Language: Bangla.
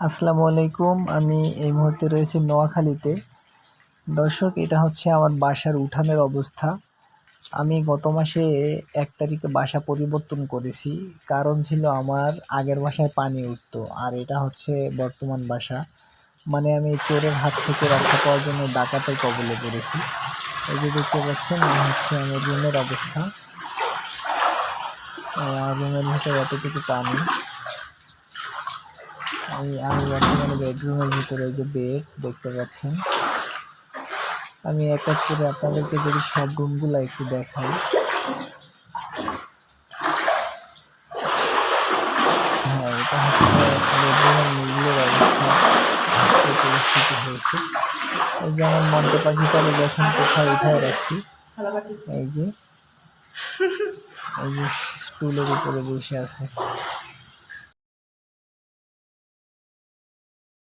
আসসালামু আলাইকুম। আমি এই মুহূর্তে রয়েছি নোয়াখালীতে। দর্শক, এটা হচ্ছে আমার বাসার উঠানের অবস্থা। আমি গত মাসে 1 তারিখে বাসা পরিবর্তন করেছি। কারণ ছিল আমার আগের বাসায় পানি উঠতো, আর এটা হচ্ছে বর্তমান বাসা। মানে আমি চোরের হাত থেকে রক্ষা পাওয়ার জন্য ডাকাতের কবলে পড়েছি। এই যে দেখতে পাচ্ছেন, এই হচ্ছে আমার রুমের অবস্থা। আমার রুমের ভিতরে এতটুকু পানি। আমি বর্তমানে বেডরুমের ভিতরে যে বেড দেখতে পাচ্ছেন। আমি এক এক করে আপনাদেরকে যদি সব রুমগুলো একটু দেখাই। হ্যাঁ, এটা হচ্ছে বেডরুমের মিডলের অবস্থা, এই পরিস্থিতি হয়েছে। এই যে আমার মন্টে পাখিটাকে দেখেন কোথায় উঠায় রাখছি। এই যে স্টুলের উপরে বসে আছে।